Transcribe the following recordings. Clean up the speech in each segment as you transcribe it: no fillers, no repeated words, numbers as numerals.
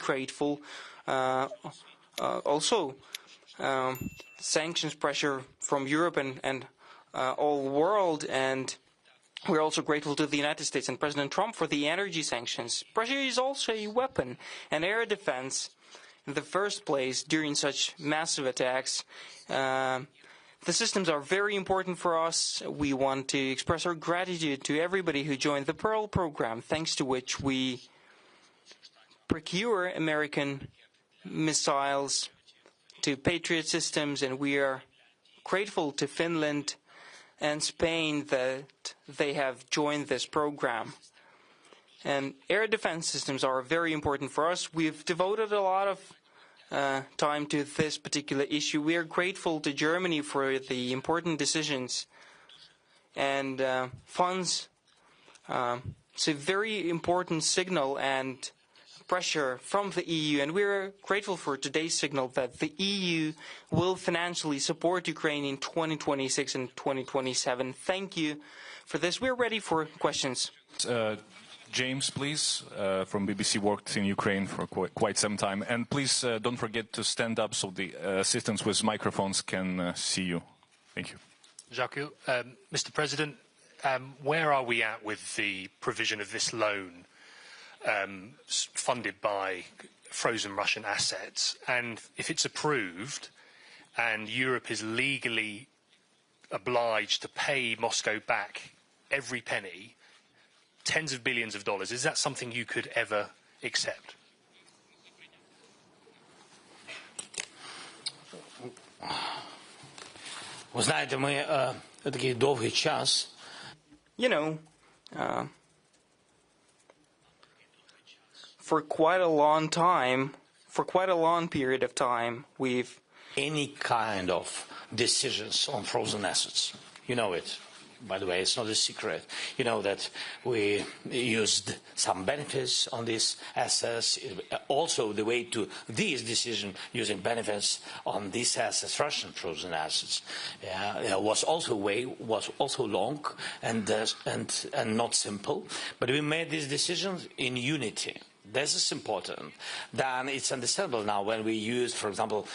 grateful. Also, sanctions pressure from Europe and all world, and we're also grateful to the United States and President Trump for the energy sanctions. Pressure is also a weapon, and air defense, in the first place, during such massive attacks, the systems are very important for us. We want to express our gratitude to everybody who joined the Pearl program, thanks to which we procure American missiles to Patriot systems, and we are grateful to Finland and Spain that they have joined this program. And air defense systems are very important for us. We've devoted a lot of time to this particular issue. We are grateful to Germany for the important decisions and funds. It's a very important signal and pressure from the EU, and we're grateful for today's signal that the EU will financially support Ukraine in 2026 and 2027. Thank you for this. We're ready for questions. James, please, from BBC, worked in Ukraine for quite some time. And please don't forget to stand up so the assistants with microphones can see you. Thank you. Jaku, Mr. President, where are we at with the provision of this loan funded by frozen Russian assets? And if it's approved and Europe is legally obliged to pay Moscow back every penny, tens of billions of dollars, is that something you could ever accept? Ви знаєте, ми такий довгий час. You know, for quite a long time, for quite a long period of time, we've Any kind of decisions on frozen assets, you know it. By the way, it's not a secret. You know that we used some benefits on these assets. Also, the way to these decisions using benefits on these assets, Russian frozen assets, was also long and not simple. But we made these decisions in unity. This is important. Then it's understandable now when we use, for example,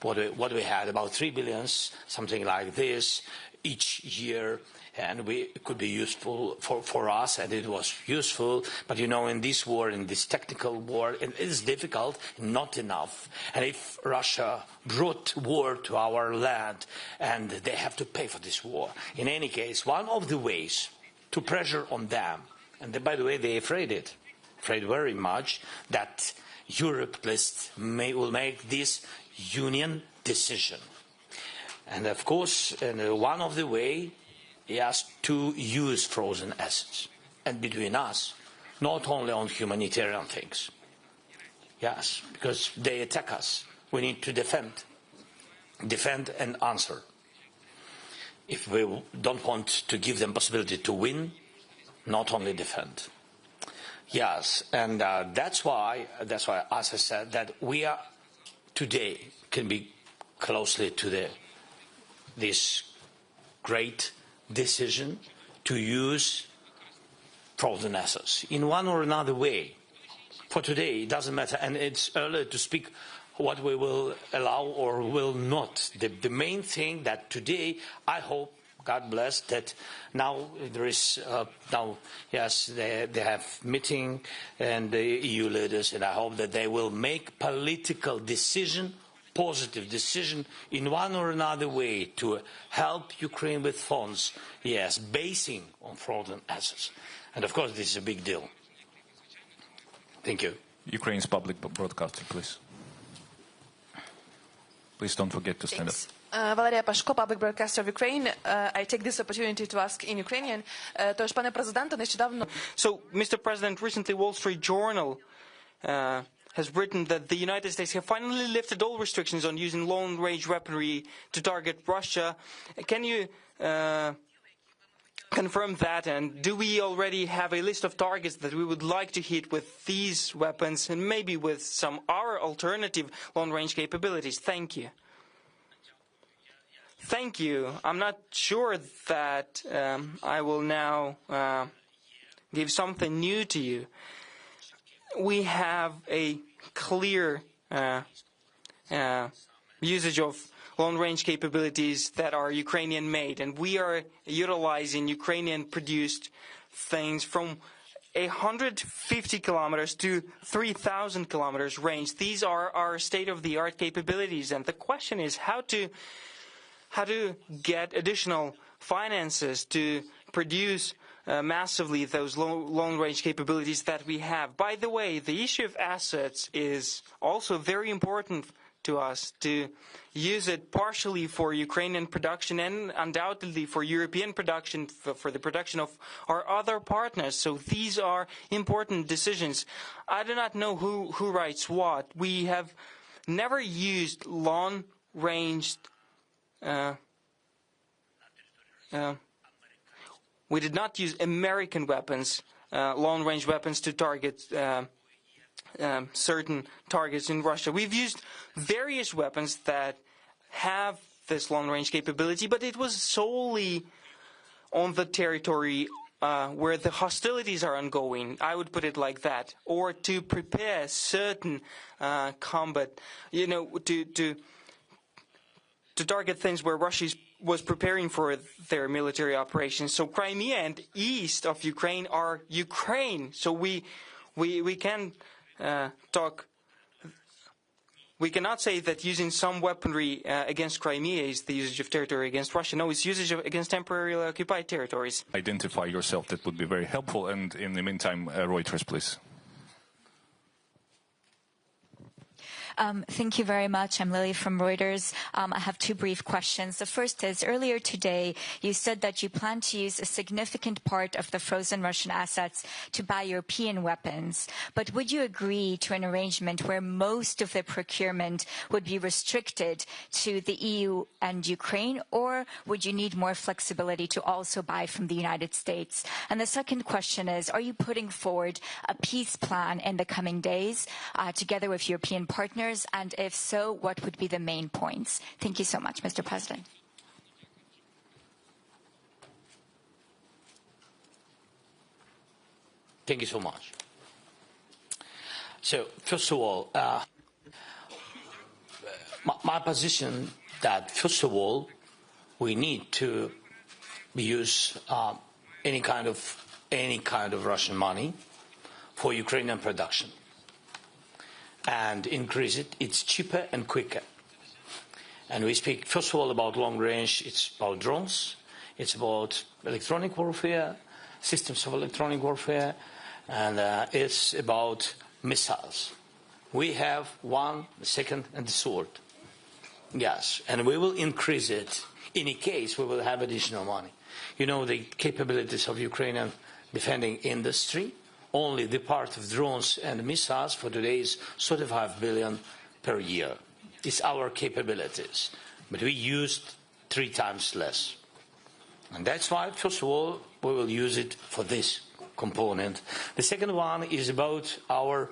what we had, about 3 billion, something like this, each year, and it could be useful for us, and it was useful. But you know, in this war, in this technical war, it is difficult, not enough. And if Russia brought war to our land, and they have to pay for this war, in any case, one of the ways to pressure on them, and by the way, they're afraid very much that Europe will make this union decision. And of course, one of the way is to use frozen assets. And between us, not only on humanitarian things. Yes, because they attack us. We need to defend and answer. If we don't want to give them possibility to win, not only defend. Yes, and that's why, as I said, that we are today can be closely to this great decision to use frozen assets in one or another way. For today, it doesn't matter, and it's early to speak what we will allow or will not. The main thing that today, I hope, God bless, that now there is, they have meeting and the EU leaders, and I hope that they will make political decision, positive decision in one or another way to help Ukraine with funds, yes, basing on frozen assets. And of course, this is a big deal. Thank you. Ukraine's public broadcaster, please. Please don't forget to stand up. Valeria Pashko, public broadcaster of Ukraine. I take this opportunity to ask in Ukrainian. Тож, пане президенте, нещодавно... So, Mr. President, recently Wall Street Journal has written that the United States have finally lifted all restrictions on using long-range weaponry to target Russia. Can you confirm that, and do we already have a list of targets that we would like to hit with these weapons, and maybe with some other alternative long-range capabilities? Thank you. Thank you. I'm not sure that I will now give something new to you. we have a clear usage of long-range capabilities that are Ukrainian-made, and we are utilizing Ukrainian-produced things from 150 kilometers to 3,000 kilometers range. These are our state-of-the-art capabilities, and the question is how to get additional finances to produce massively those long-range capabilities that we have. By the way, the issue of assets is also very important to us, to use it partially for Ukrainian production and undoubtedly for European production, for the production of our other partners. So these are important decisions. I do not know who writes what. We have never used long-range we did not use American weapons, long-range weapons, to target certain targets in Russia. We've used various weapons that have this long-range capability, but it was solely on the territory where the hostilities are ongoing, I would put it like that, or to prepare certain combat, to target things where Russia was preparing for their military operations. So Crimea and east of Ukraine are Ukraine. So we can talk. We cannot say that using some weaponry against Crimea is the usage of territory against Russia. No, it's usage against temporarily occupied territories. Identify yourself. That would be very helpful. And in the meantime, Reuters, please. Thank you very much. I'm Lily from Reuters. I have two brief questions. The first is, earlier today, you said that you plan to use a significant part of the frozen Russian assets to buy European weapons. But would you agree to an arrangement where most of the procurement would be restricted to the EU and Ukraine, or would you need more flexibility to also buy from the United States? And the second question is, are you putting forward a peace plan in the coming days together with European partners? And if so, what would be the main points? Thank you so much, Mr. President. Thank you so much. So, first of all, my position that, first of all, we need to use any kind of Russian money for Ukrainian production and increase it. It's cheaper and quicker. And we speak, first of all, about long range. It's about drones. It's about electronic warfare, systems of electronic warfare, and it's about missiles. We have one, the second, and the third. Yes, and we will increase it. In any case, we will have additional money. You know the capabilities of Ukrainian defending industry. Only the part of drones and missiles for today is 35 billion per year. It's our capabilities. But we used 3 times less. And that's why, first of all, we will use it for this component. The second one is about our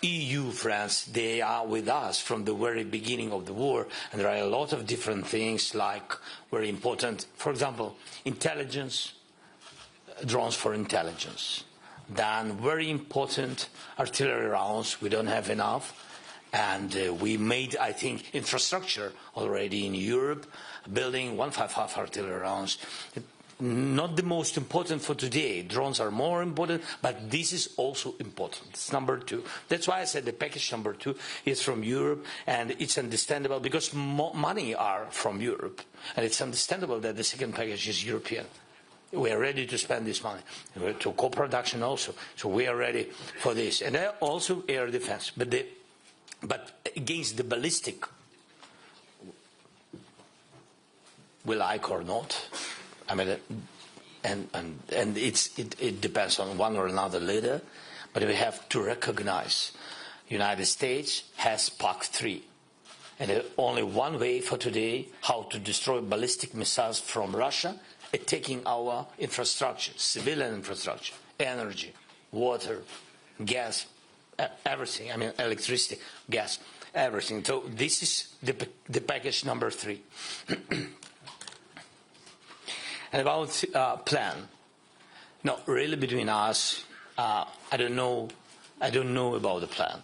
EU friends. They are with us from the very beginning of the war. And there are a lot of different things like very important, for example, intelligence, drones for intelligence. Then very important artillery rounds. We don't have enough. And we made, I think, infrastructure already in Europe, building 155 artillery rounds. Not the most important for today. Drones are more important, but this is also important. It's number 2. That's why I said the package number 2 is from Europe, and it's understandable because money are from Europe. And it's understandable that the second package is European. We are ready to spend this money, to co-production also. So we are ready for this. And also air defense. But against the ballistic, we like or not, I mean, and it depends on one or another leader, but we have to recognize United States has PAC-3. And only one way for today how to destroy ballistic missiles from Russia, taking our infrastructure, civilian infrastructure, energy, water, gas, everything. I mean, electricity, gas, everything. So this is the package number 3. And about plan. No, really between us, I don't know I don't know about the plan.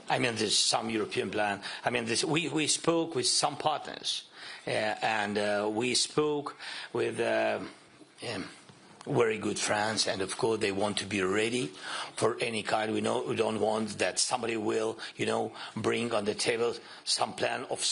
I mean, there's some European plan. I mean, we spoke with some partners, and we spoke with very good France, and of course they want to be ready for any kind. We don't want that somebody will, bring on the table some plan of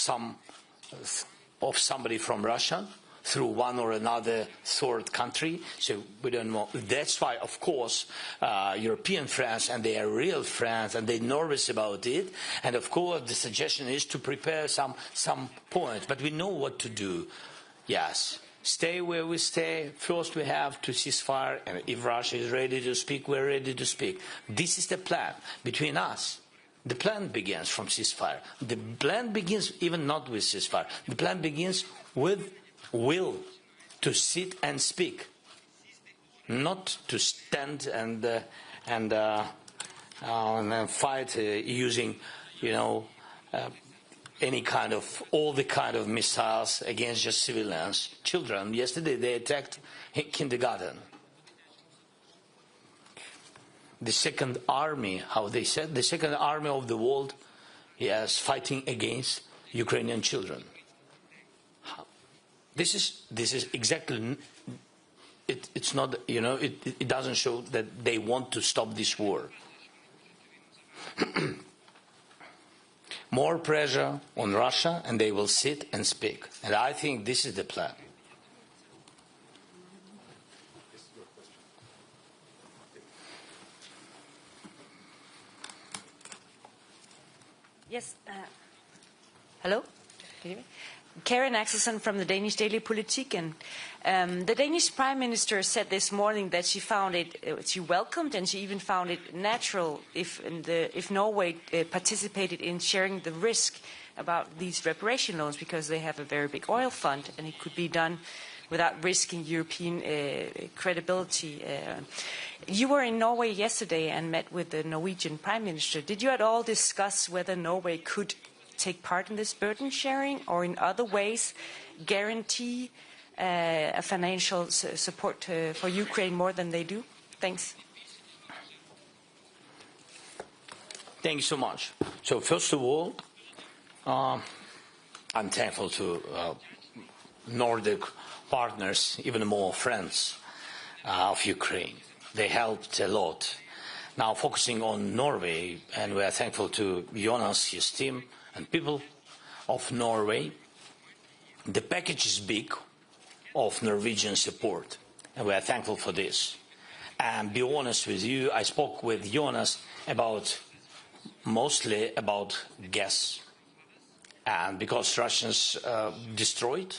somebody from Russia through one or another third country. So we don't know. That's why, of course, European France, and they are real France, and they're nervous about it. And of course, the suggestion is to prepare some points. But we know what to do. Yes, stay where we stay. First, we have to ceasefire. And if Russia is ready to speak, we're ready to speak. This is the plan between us. The plan begins from ceasefire. The plan begins even not with ceasefire. The plan begins with will to sit and speak, not to stand and fight using, any kind of all the kind of missiles against just civilians, children. Yesterday they attacked a kindergarten. The second army, how they said, the second army of the world, yes, fighting against Ukrainian children. This is exactly. It's not. It doesn't show that they want to stop this war. More pressure on Russia, and they will sit and speak. And I think this is the plan. Yes. Hello? Can you hear me? Karen Axelsen from the Danish Daily Politiken. The Danish Prime Minister said this morning that she found she welcomed and she even found it natural if Norway participated in sharing the risk about these reparation loans, because they have a very big oil fund and it could be done without risking European credibility. You were in Norway yesterday and met with the Norwegian Prime Minister. Did you at all discuss whether Norway could take part in this burden sharing or in other ways guarantee a financial support for Ukraine more than they do? Thanks. Thank you so much. So first of all, I'm thankful to Nordic partners, even more friends of Ukraine. They helped a lot. Now focusing on Norway, and we are thankful to Jonas, his team, and people of Norway. The package is big of Norwegian support, and we are thankful for this. And be honest with you, I spoke with Jonas mostly about gas, and because Russians destroyed,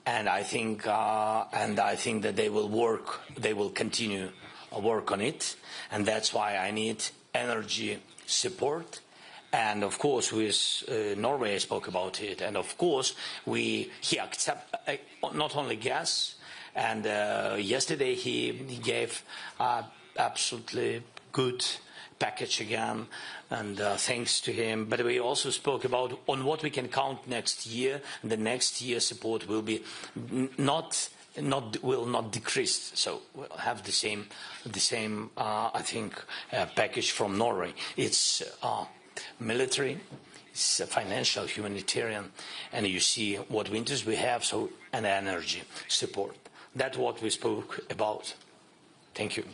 and I think that they will continue work on it, and that's why I need energy support. And of course, with Norway, I spoke about it. And of course, he accept not only gas. And yesterday he gave absolutely good package again. And thanks to him. But we also spoke about on what we can count next year. And the next year support will be will not decrease. So we'll have the same I think package from Norway. It's military, it's financial, humanitarian, and you see what winters we have, and energy support. That's what we spoke about. Thank you.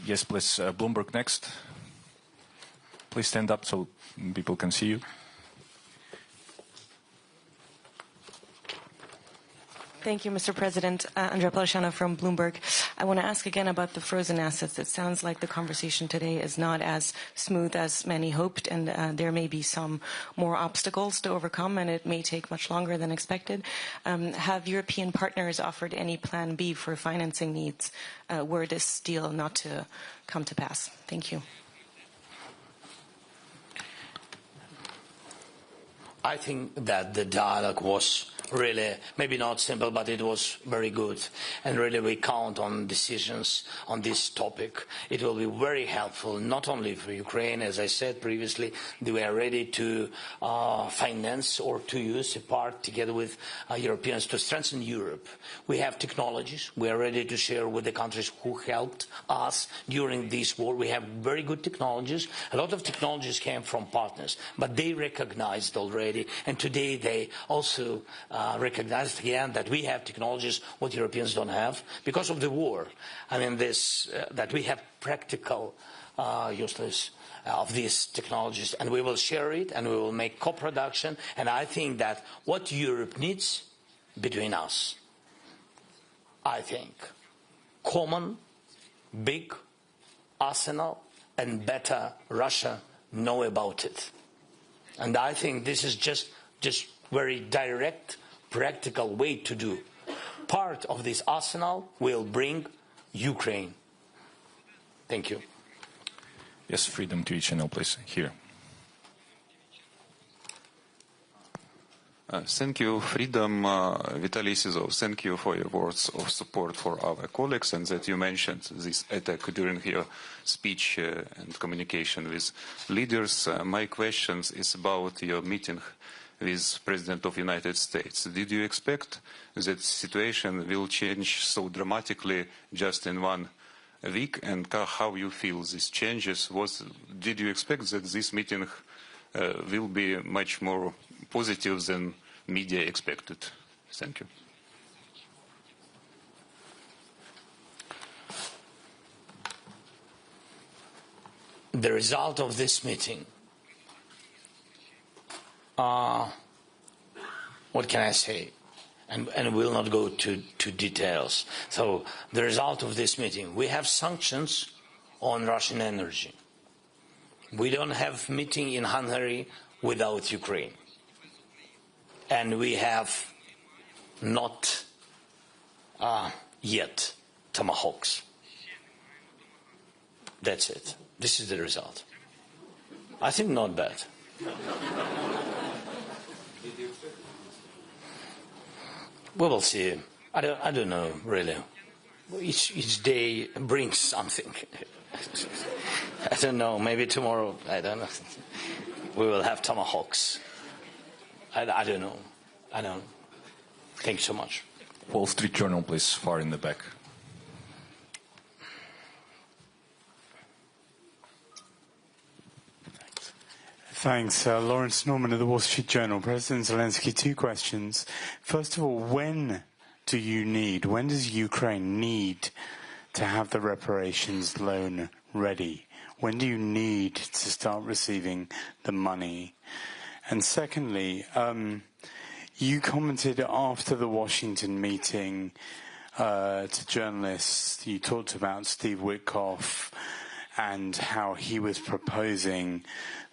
Yes, please. Bloomberg next. Please stand up so people can see you. Thank you, Mr. President. Andrea Polishano from Bloomberg. I want to ask again about the frozen assets. It sounds like the conversation today is not as smooth as many hoped, and there may be some more obstacles to overcome, and it may take much longer than expected. Have European partners offered any plan B for financing needs were this deal not to come to pass? Thank you. I think that the dialogue was really, maybe not simple, but it was very good. And really we count on decisions on this topic. It will be very helpful, not only for Ukraine, as I said previously, we are ready to finance or to use a part together with Europeans to strengthen Europe. We have technologies. We are ready to share with the countries who helped us during this war. We have very good technologies. A lot of technologies came from partners, but they recognized already, and today they also recognized again that we have technologies what Europeans don't have because of the war. I mean, that we have practical useless of these technologies, and we will share it, and we will make co-production. And I think that what Europe needs between us, I think, common, big arsenal, and better Russia know about it. And I think this is just very direct, practical way to do. Part of this arsenal will bring Ukraine. Thank you. Yes, Freedom TV channel, please. Here. Thank you, Freedom. Vitaly Sizov, thank you for your words of support for our colleagues and that you mentioned this attack during your speech and communication with leaders. My question is about your meeting with President of the United States. Did you expect that situation will change so dramatically just in 1 week, and how you feel these changes? Did you expect that this meeting will be much more positive than media expected? Thank you. The result of this meeting, what can I say? And we'll not go to details. So the result of this meeting, we have sanctions on Russian energy. We don't have meeting in Hungary without Ukraine. And we have not yet tomahawks. That's it. This is the result. I think not bad. We will see. I don't know, really. Each day brings something. I don't know, maybe tomorrow, I don't know. We will have tomahawks. I don't know. I don't know. Thank you so much. Wall Street Journal, please, far in the back. Thanks. Lawrence Norman of the Wall Street Journal. President Zelensky, 2 questions. First of all, when does Ukraine need to have the reparations loan ready? When do you need to start receiving the money? And secondly, you commented after the Washington meeting to journalists, you talked about Steve Witkoff and how he was proposing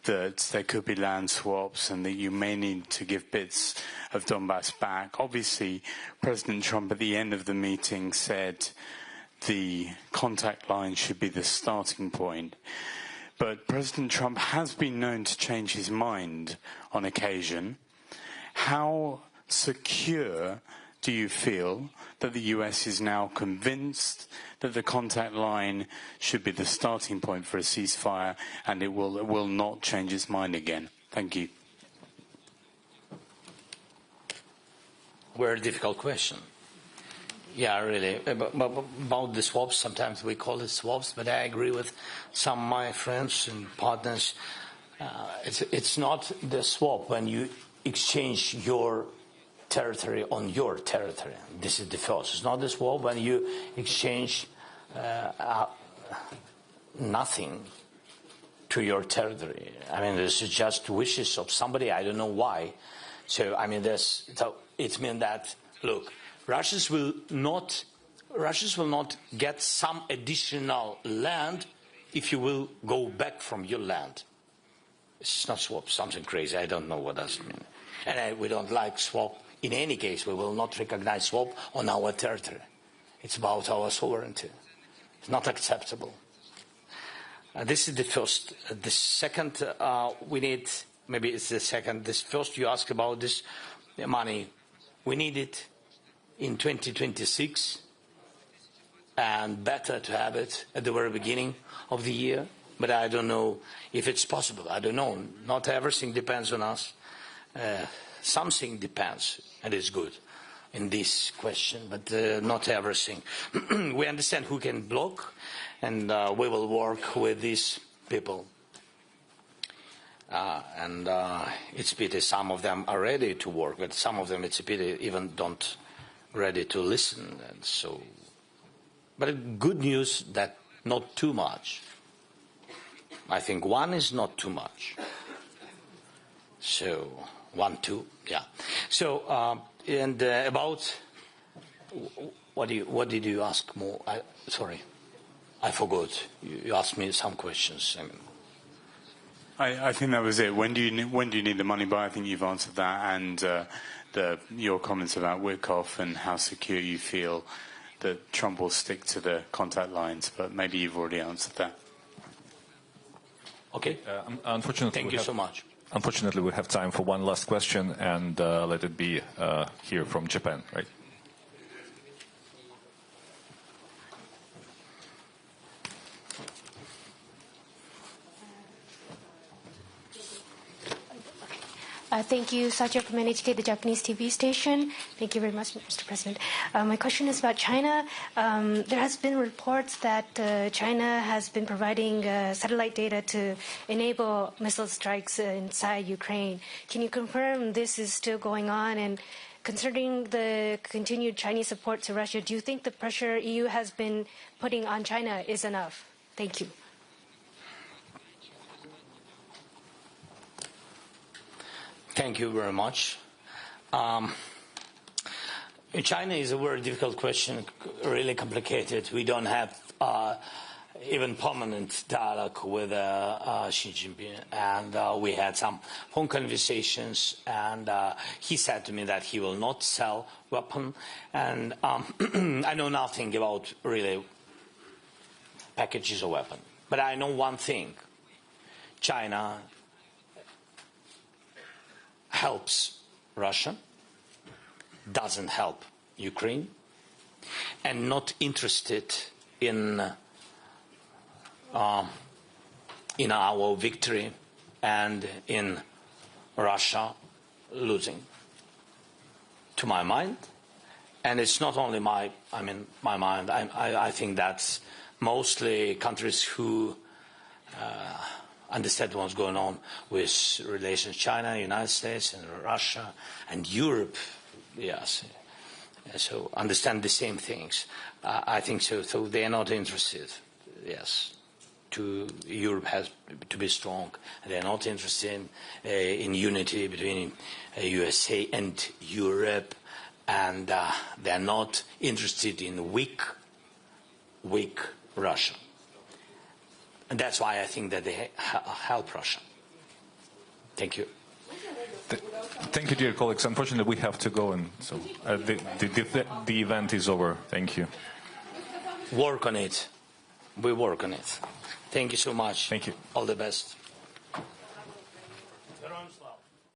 that there could be land swaps and that you may need to give bits of Donbass back. Obviously, President Trump at the end of the meeting said the contact line should be the starting point. But President Trump has been known to change his mind on occasion. How secure do you feel that the US is now convinced that the contact line should be the starting point for a ceasefire and it will not change its mind again? Thank you. Very difficult question. Yeah, really. About the swaps, sometimes we call it swaps, but I agree with some of my friends and partners. It's not the swap when you exchange your territory on your territory. This is the first. It's not the swap when you exchange nothing to your territory. I mean, this is just wishes of somebody. I don't know why. So I mean, it means that, look, Russians will not get some additional land if you will go back from your land. It's not swap, something crazy. I don't know what that means. And we don't like swap. In any case, we will not recognize swap on our territory. It's about our sovereignty. It's not acceptable. This is the first. The second, we need, maybe it's the second. This first, you ask about this money. We need it in 2026, and better to have it at the very beginning of the year. But I don't know if it's possible. I don't know. Not everything depends on us. Something depends, and it's good in this question, but not everything. We understand who can block, and we will work with these people. And it's a pity some of them are ready to work, but some of them, it's a pity, even don't ready to listen. And so, but good news that not too much. I think one is not too much. So 1, 2, yeah. So and about what did you ask more? Sorry, I forgot. You asked me some questions. I think that was it. When do you need the money by? I think you've answered that, and your comments about Witkoff and how secure you feel that Trump will stick to the contact lines. But maybe you've already answered that. Okay. Unfortunately, thank you so much. Unfortunately, we have time for one last question, and let it be here from Japan, right? Thank you, Sacha from NHK, the Japanese TV station. Thank you very much, Mr. President. My question is about China. There has been reports that China has been providing satellite data to enable missile strikes inside Ukraine. Can you confirm this is still going on? And concerning the continued Chinese support to Russia, do you think the pressure EU has been putting on China is enough? Thank you. Thank you very much. China is a very difficult question, really complicated. We don't have even permanent dialogue with Xi Jinping, and we had some phone conversations, and he said to me that he will not sell weapons, and I know nothing about really packages of weapons. But I know one thing: China helps Russia, doesn't help Ukraine, and not interested in our victory and in Russia losing, to my mind. And it's not only my mind. I think that's mostly countries who understand what's going on with relations China, United States, and Russia, and Europe. Yes, so understand the same things. I think so. So they are not interested. Yes, Europe has to be strong. They are not interested in unity between USA and Europe, and they are not interested in weak Russia. And that's why I think that they help Russia. Thank you. Thank you, dear colleagues. Unfortunately, we have to go, and so the event is over. Thank you. Work on it. We work on it. Thank you so much. Thank you. All the best.